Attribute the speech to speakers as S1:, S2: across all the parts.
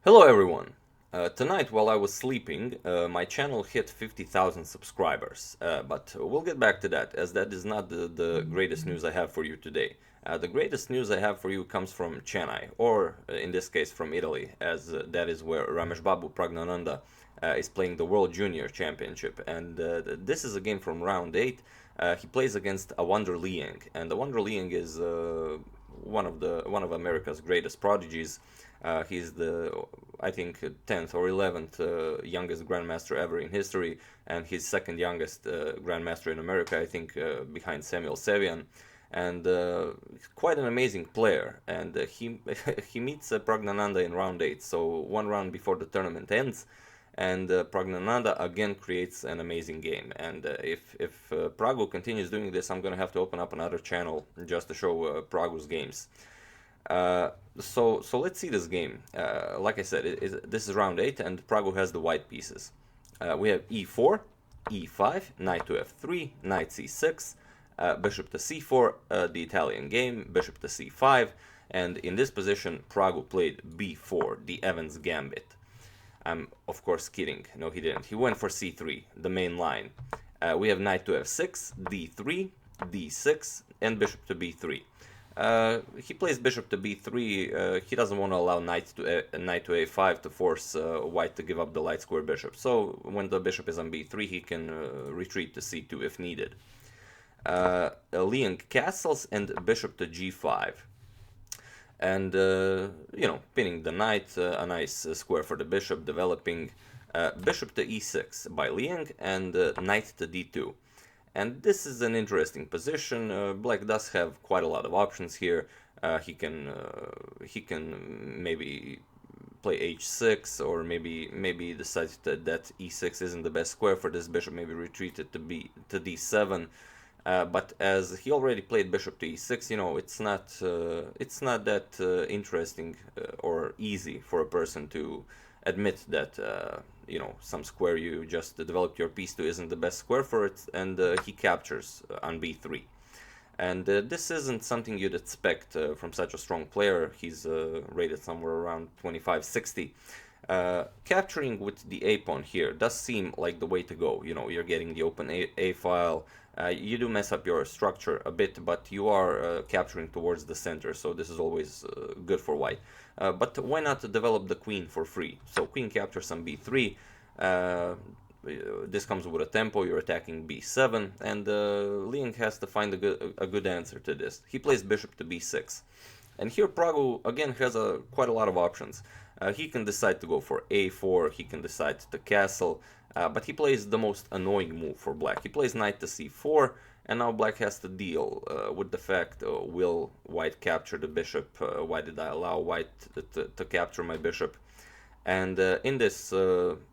S1: Hello everyone! Tonight while I was sleeping, my channel hit 50,000 subscribers, but we'll get back to that as that is not the greatest news I have for you today. The greatest news I have for you comes from Chennai, or in this case from Italy, as that is where Rameshbabu Praggnanandhaa is playing the World Junior Championship, and this is a game from round 8. He plays against a Wonder Liang, and the Wonder Liang is one of America's greatest prodigies. He's I think, 10th or 11th youngest grandmaster ever in history, and his second youngest grandmaster in America, I think, behind Samuel Sevian, and quite an amazing player. And he he meets Praggnanandhaa in round 8, so one round before the tournament ends. And Praggnanandhaa again creates an amazing game. And if Pragu continues doing this, I'm gonna have to open up another channel just to show Pragu's games. So let's see this game. Like I said, this is round 8, and Pragu has the white pieces. We have e4, e5, knight to f3, knight c6, bishop to c4, the Italian game, bishop to c5, and in this position, Pragu played b4, the Evans gambit. I'm of course kidding. No, he didn't. He went for c3, the main line. We have knight to f6, d3, d6, and bishop to b3. He plays bishop to b3. He doesn't want to allow knight to a5 to force white to give up the light square bishop. So when the bishop is on b3, he can retreat to c2 if needed. Liang castles and bishop to g5. And, pinning the knight, a nice square for the bishop, developing bishop to e6 by Liang, and knight to d2. And this is an interesting position. Black does have quite a lot of options here. He can maybe play h6, or maybe decide that e6 isn't the best square for this bishop. Maybe retreat it to d7. But as he already played bishop to e6, it's not that interesting or easy for a person to admit that some square you just developed your piece to isn't the best square for it, and he captures on b3. And this isn't something you'd expect from such a strong player. He's rated somewhere around 25-60. Capturing with the a pawn here does seem like the way to go. You're getting the open a file. You do mess up your structure a bit, but you are capturing towards the center, so this is always good for white. But why not develop the queen for free? So queen captures on b3. This comes with a tempo. You're attacking b7, and Liang has to find a good answer to this. He plays bishop to b6. And here Pragu again has quite a lot of options. He can decide to go for a4, he can decide to castle, but he plays the most annoying move for black. He plays knight to c4, and now black has to deal with the fact, will white capture the bishop? Why did I allow white to capture my bishop? And in this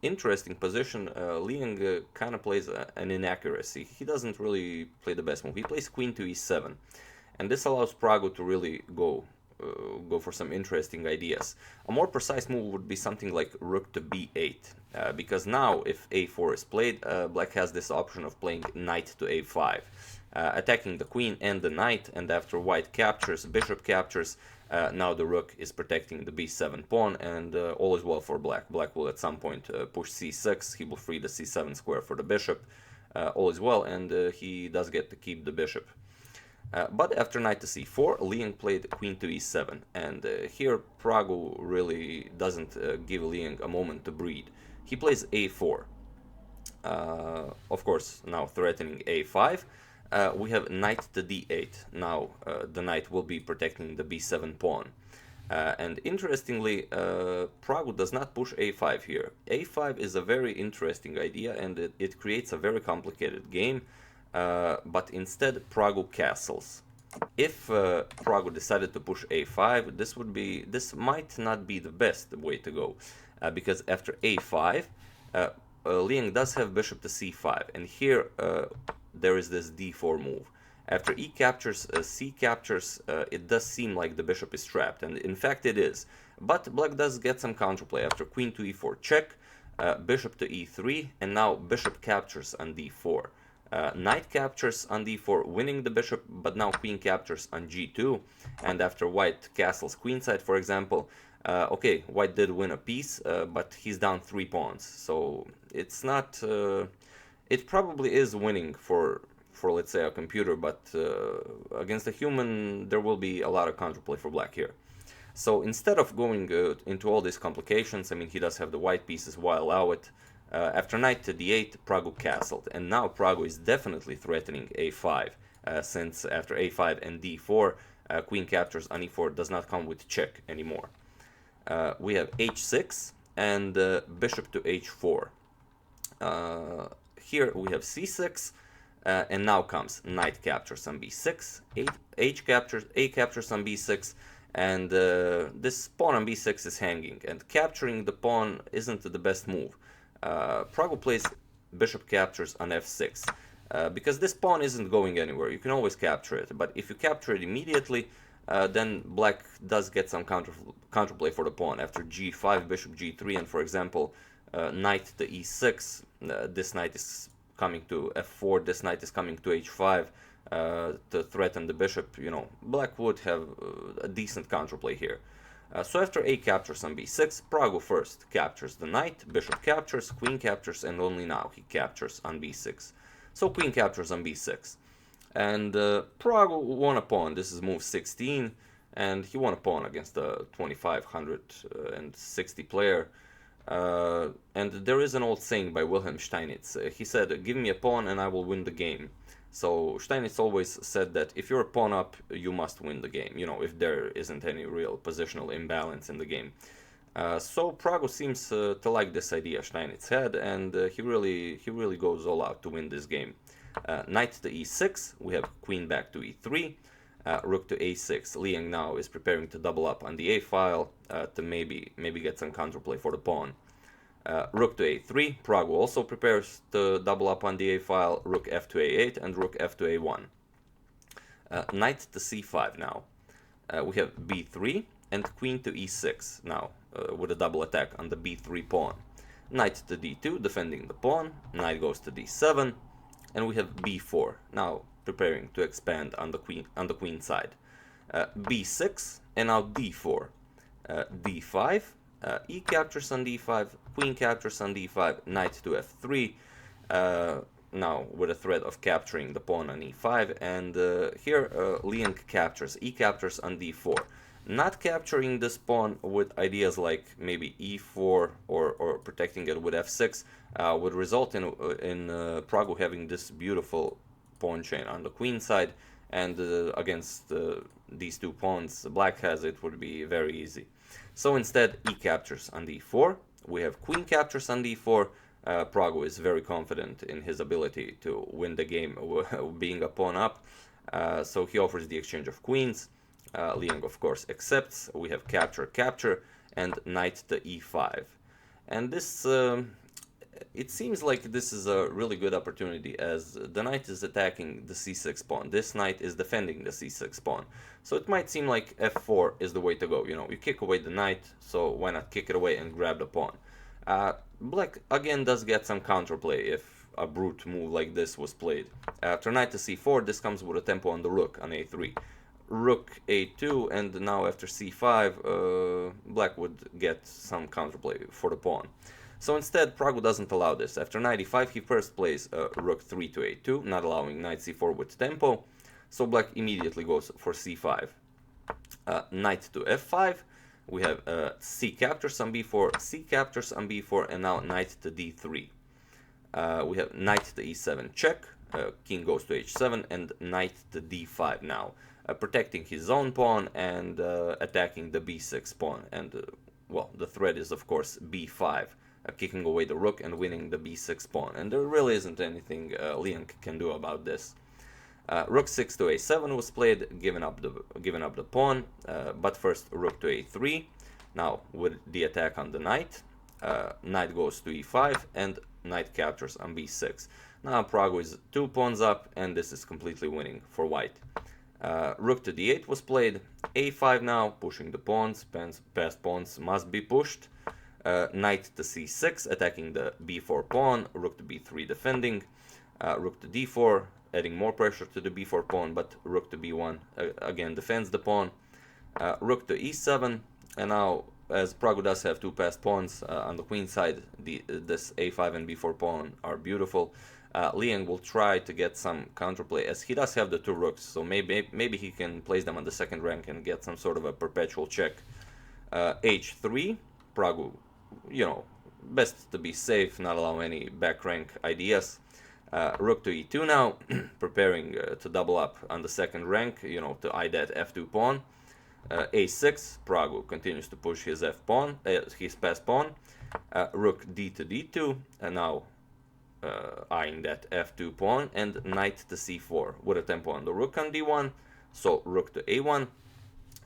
S1: interesting position, Liang kind of plays an inaccuracy. He doesn't really play the best move. He plays queen to e7. And this allows Pragu to really go for some interesting ideas. A more precise move would be something like rook to b8, because now if a4 is played, black has this option of playing knight to a5, attacking the queen and the knight, and after white captures, bishop captures, now the rook is protecting the b7 pawn, and all is well for black. Black will at some point push c6, he will free the c7 square for the bishop, all is well, and he does get to keep the bishop. But after knight to c4, Liang played queen to e7, and here Pragu really doesn't give Liang a moment to breathe. He plays a4, of course now threatening a5. We have knight to d8. Now the knight will be protecting the b7 pawn. And interestingly, Pragu does not push a5 here. a5 is a very interesting idea, and it creates a very complicated game. But instead Pragu castles. If Pragu decided to push a5, this might not be the best way to go, because after a5, Liang does have bishop to c5, and here there is this d4 move. After e captures, c captures, it does seem like the bishop is trapped, and in fact it is. But black does get some counterplay after queen to e4 check, bishop to e3, and now bishop captures on d4. Knight captures on d4, winning the bishop, but now queen captures on g2, and after white castles queenside, for example, Okay, white did win a piece, but he's down 3 pawns, so it's not. It probably is winning for let's say a computer, but against a human there will be a lot of counterplay for black here. So instead of going into all these complications, I mean, he does have the white pieces, why allow it? After knight to d8, Praggu castled, and now Praggu is definitely threatening a5, since after a5 and d4, queen captures on e4 does not come with check anymore. We have h6 and bishop to h4. Here we have c6, and now comes knight captures on b6, h captures, a captures on b6, and this pawn on b6 is hanging, and capturing the pawn isn't the best move. Praggu plays bishop captures on f6, because this pawn isn't going anywhere. You can always capture it, but if you capture it immediately, then black does get some counterplay for the pawn. After g5, bishop g3, and for example, knight to e6, this knight is coming to f4, this knight is coming to h5, to threaten the bishop. You know, black would have a decent counterplay here. So after a captures on b6, Praggu first captures the knight, bishop captures, queen captures, and only now he captures on b6. So queen captures on b6. And Praggu won a pawn. This is move 16, and he won a pawn against a 2560 player. And there is an old saying by Wilhelm Steinitz. He said, "Give me a pawn and I will win the game." So Steinitz always said that if you're a pawn up, you must win the game, you know, if there isn't any real positional imbalance in the game. So Praggu seems to like this idea Steinitz had, and he really goes all out to win this game. Knight to e6, we have queen back to e3, rook to a6. Liang now is preparing to double up on the a file to maybe get some counterplay for the pawn. Rook to a3, Praggu also prepares to double up on the a file, rook f to a8, and rook f to a1. Knight to c5 now. We have b3 and queen to e6 now, with a double attack on the b3 pawn. Knight to d2, defending the pawn, knight goes to d7, and we have b4, now preparing to expand on the queen side. b6, and now d4. d5, e captures on d5, queen captures on d5, knight to f3, now with a threat of capturing the pawn on e5, and here Liang captures, e captures on d4. Not capturing this pawn with ideas like maybe e4 or protecting it with f6 would result in Praggu having this beautiful pawn chain on the queen side, and against these two pawns black has, it would be very easy. So instead, e captures on d4, we have queen captures on d4. Praggu is very confident in his ability to win the game being a pawn up, so he offers the exchange of queens. Liang, of course, accepts. We have capture, and knight to e5. And this, it seems like this is a really good opportunity, as the knight is attacking the c6 pawn. This knight is defending the c6 pawn. So it might seem like f4 is the way to go. You know, you kick away the knight, so why not kick it away and grab the pawn? Black, again, does get some counterplay if a brute move like this was played. After knight to c4, this comes with a tempo on the rook on a3. Rook a2, and now after c5, black would get some counterplay for the pawn. So instead, Praggu doesn't allow this. After knight e5, he first plays rook 3 to a2, not allowing knight c4 with tempo. So black immediately goes for c5. Knight to f5, we have c captures on b4, c captures on b4, and now knight to d3. We have knight to e7 check, king goes to h7, and knight to d5 now. Protecting his own pawn and attacking the b6 pawn. And, well, the threat is, of course, b5, kicking away the rook and winning the b6 pawn. And there really isn't anything Liang can do about this. Rook 6 to a7 was played, giving up the pawn, but first rook to a3. Now, with the attack on the knight, knight goes to e5, and knight captures on b6. Now Praggu is 2 pawns up, and this is completely winning for white. Rook to d8 was played, a5 now, pushing the pawns, past pawns must be pushed. Knight to c6, attacking the b4 pawn, rook to b3 defending, rook to d4, adding more pressure to the b4 pawn, but rook to b1 again defends the pawn. Rook to e7, and now as Prague does have two passed pawns on the queen side, this a5 and b4 pawn are beautiful. Liang will try to get some counterplay as he does have the two rooks, so maybe he can place them on the second rank and get some sort of a perpetual check. H3, Prague, best to be safe, not allow any back rank ideas. Rook to e2 now, preparing to double up on the second rank, to eye that f2 pawn. A6, Prague continues to push his f pawn, his passed pawn. Rook d to d2, and now eyeing that f2 pawn, and knight to c4 with a tempo on the rook on d1. So rook to a1.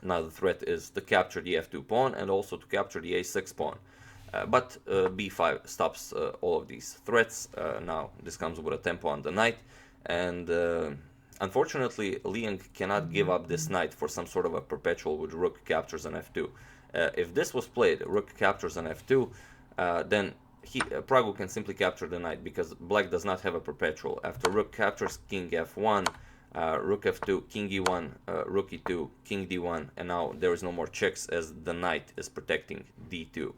S1: Now the threat is to capture the f2 pawn and also to capture the a6 pawn. But b5 stops all of these threats. Now this comes with a tempo on the knight, and unfortunately Liang cannot give up this knight for some sort of a perpetual with rook captures on f2. If this was played, rook captures on f2, then Prague can simply capture the knight because black does not have a perpetual. After rook captures, king f1, rook f2, king e1, rook e2, king d1, and now there is no more checks as the knight is protecting d2.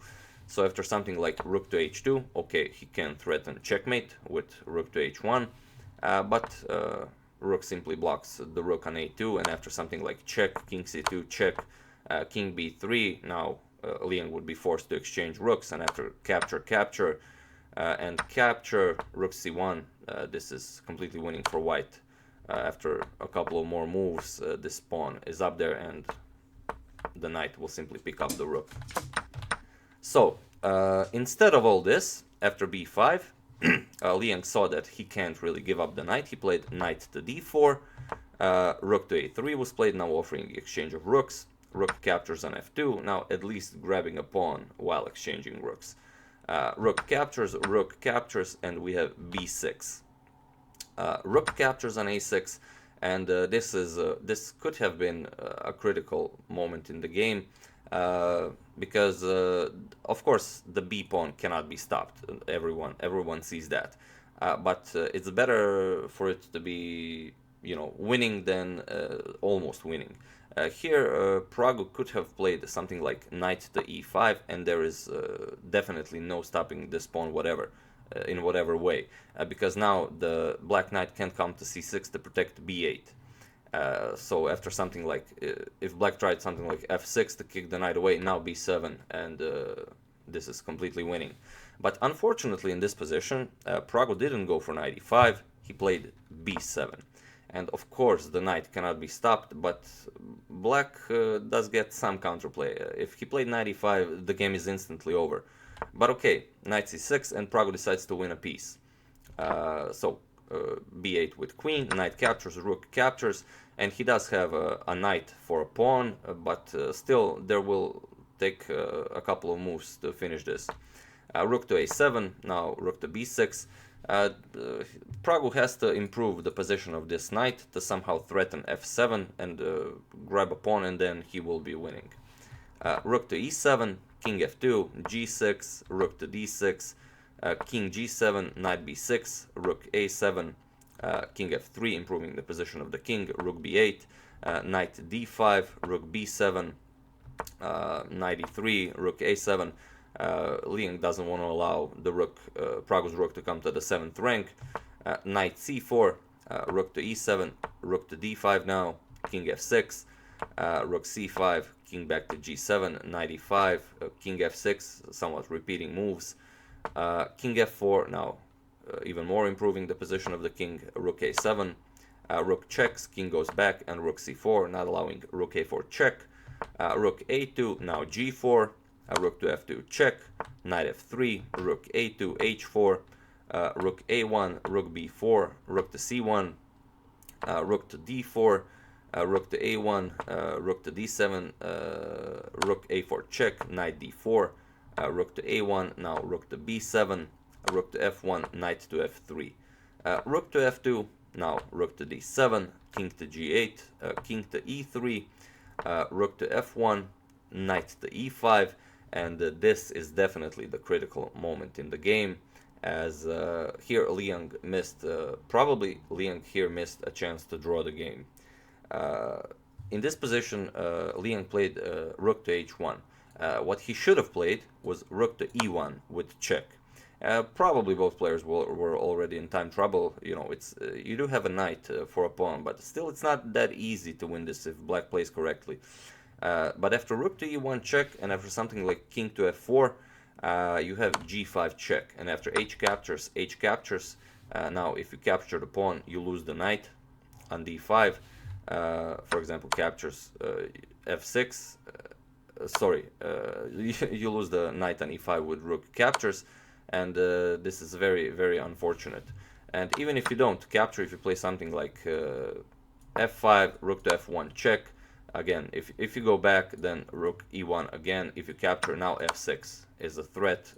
S1: So after something like rook to h2, okay, he can threaten checkmate with rook to h1, but rook simply blocks the rook on a2, and after something like check, king c2, check, king b3, now Liang would be forced to exchange rooks, and after capture, and capture, rook c1, this is completely winning for white. After a couple of more moves, this pawn is up there, and the knight will simply pick up the rook. So, instead of all this, after b5, Liang saw that he can't really give up the knight. He played knight to d4, rook to a3 was played, now offering the exchange of rooks. Rook captures on f2, now at least grabbing a pawn while exchanging rooks. Rook captures, and we have b6. Rook captures on a6, and this could have been a critical moment in the game, because of course the b pawn cannot be stopped. Everyone sees that, but it's better for it to be winning than almost winning. Here Prague could have played something like knight to e5, and there is definitely no stopping this pawn in whatever way, because now the black knight can come to c6 to protect b8. So after something like, if black tried something like f6 to kick the knight away, now b7, and this is completely winning. But unfortunately in this position, Prague didn't go for knight e5, he played b7. And of course the knight cannot be stopped, but black does get some counterplay. If he played knight e5, the game is instantly over. But okay, knight c6, and Prague decides to win a piece. So b8 with queen, knight captures, rook captures, and he does have a knight for a pawn, but still there will take a couple of moves to finish this. Rook to a7, now rook to b6. Prague has to improve the position of this knight to somehow threaten f7 and grab a pawn, and then he will be winning. Rook to e7, king f2, g6, rook to d6, king g7, knight b6, rook a7, king f3, improving the position of the king, rook b8, knight d5, rook b7, knight e3, rook a7. Liang doesn't want to allow the rook, Prague's rook, to come to the 7th rank. Knight c4, rook to e7, rook to d5 now, king f6, rook c5, king back to g7, knight e5, king f6, somewhat repeating moves. King f4, now even more improving the position of the king, rook a7, rook checks, king goes back, and rook c4, not allowing rook a4 check, rook a2, now g4, rook to f2 check, knight f3, rook a2, h4, rook a1, rook b4, rook to c1, rook to d4, rook to a1, rook to d7, rook a4 check, knight d4, rook to a1, now rook to b7, rook to f1, knight to f3, rook to f2, now rook to d7, king to g8, king to e3, rook to f1, knight to e5, and this is definitely the critical moment in the game, as here Liang missed, probably Liang here missed a chance to draw the game. In this position, Liang played rook to h1, What he should have played was rook to e1 with check. Probably both players were already in time trouble. You know, it's you do have a knight for a pawn, but still it's not that easy to win this if black plays correctly. But after rook to e1 check, and after something like king to f4, you have g5 check. And after h captures. Now, if you capture the pawn, you lose the knight on d5. For example, captures f6. Sorry, you lose the knight on e5 with rook captures, and this is very, very unfortunate. And even if you don't capture, if you play something like f5, rook to f1 check, again, if you go back, then rook e1 again. If you capture, now f6 is a threat,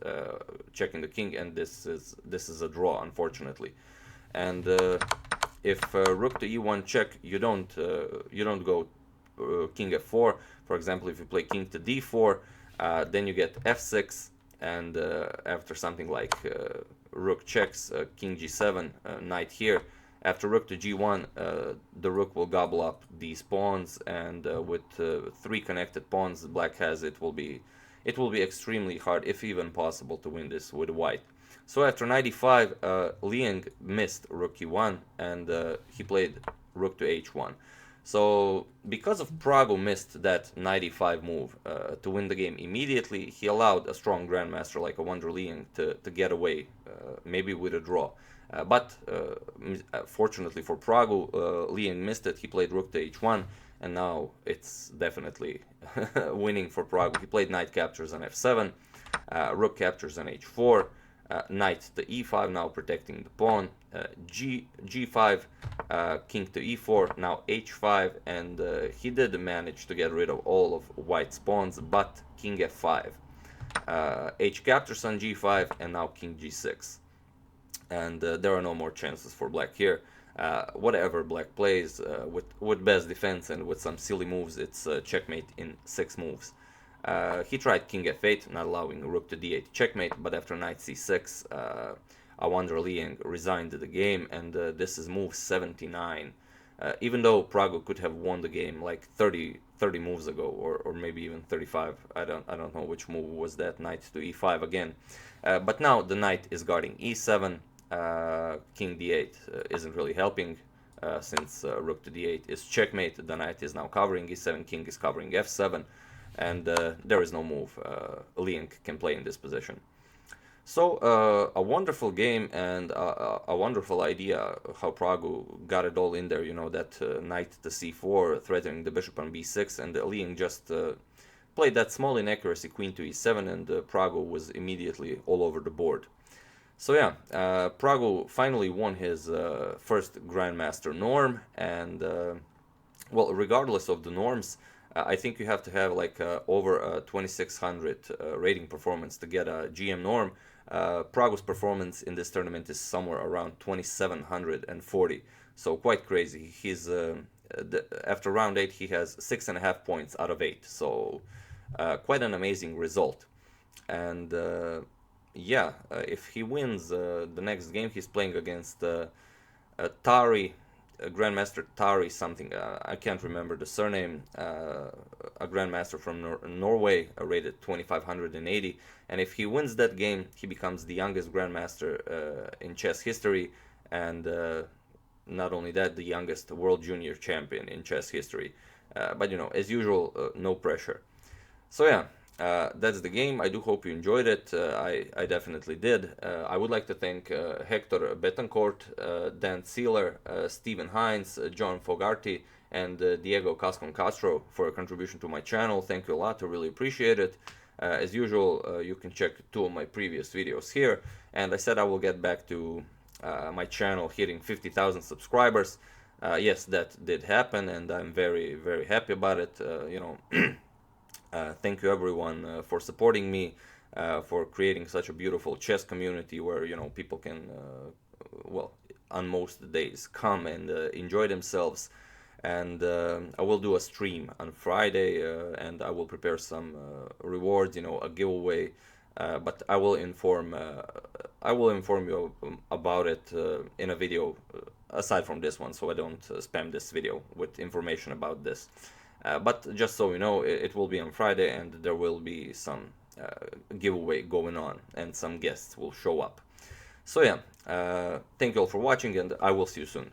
S1: checking the king, and this is a draw, unfortunately. And if rook to e1 check, you don't go king f4. For example, if you play king to d4, then you get f6, and after something like rook checks, king g7, knight here. After rook to g1, the rook will gobble up these pawns, and with three connected pawns black has, it will be extremely hard, if even possible, to win this with white. So after knight e5, Liang missed rook e1, and he played rook to h1. So because of Praggo missed that knight e5 move to win the game immediately, he allowed a strong grandmaster like a Wonder Liang to get away, maybe with a draw. But fortunately for Praggo, Liang missed it. He played rook to h1, and now it's definitely winning for Praggo. He played knight captures on f7, rook captures on h4, knight to e5, now protecting the pawn, g5, king to e4, now h5, and he did manage to get rid of all of white's pawns, but king f5, h captures on g5, and now king g6. And there are no more chances for black here. Whatever black plays, with best defense and with some silly moves, it's checkmate in 6 moves. He tried king f8, not allowing rook to d8 checkmate, but after knight c6, Wonder Liang resigned the game, and this is move 79. Even though Praggo could have won the game like 30 moves ago, or maybe even 35. I don't know which move was that. Knight to e5 again. But now the knight is guarding e7. King d8 isn't really helping, since rook to d8 is checkmate. The knight is now covering e7, king is covering f7, and there is no move Liang can play in this position. So a wonderful game, and a wonderful idea how Praggo got it all in there. You know, that knight to c4 threatening the bishop on b6, and Liang just played that small inaccuracy, queen to e7, and Praggo was immediately all over the board. So yeah, Praggo finally won his first Grandmaster norm, and well, regardless of the norms, I think you have to have like over a 2600 rating performance to get a GM norm. Praggo's performance in this tournament is somewhere around 2740, so quite crazy. He's after round 8 he has 6.5 points out of 8, so quite an amazing result. And yeah, if he wins the next game, he's playing against Tari, Grandmaster Tari something. I can't remember the surname. A Grandmaster from Norway, rated 2580. And if he wins that game, he becomes the youngest Grandmaster in chess history, and not only that, the youngest World Junior Champion in chess history. But you know, as usual, no pressure. So yeah, that's the game. I do hope you enjoyed it. I definitely did. I would like to thank Hector Betancourt, Dan Sealer, Stephen Hines, John Fogarty, and Diego Cascon Castro for a contribution to my channel. Thank you a lot. I really appreciate it. As usual, you can check 2 of my previous videos here. And I said I will get back to my channel hitting 50,000 subscribers. Yes, that did happen, and I'm very, very happy about it. You know. Thank you everyone for supporting me, for creating such a beautiful chess community where, you know, people can, well, on most days come and enjoy themselves. And I will do a stream on Friday, and I will prepare some rewards, you know, a giveaway. But I will inform you about it in a video aside from this one, so I don't spam this video with information about this. But just so you know, it will be on Friday, and there will be some giveaway going on, and some guests will show up. So yeah, thank you all for watching, and I will see you soon.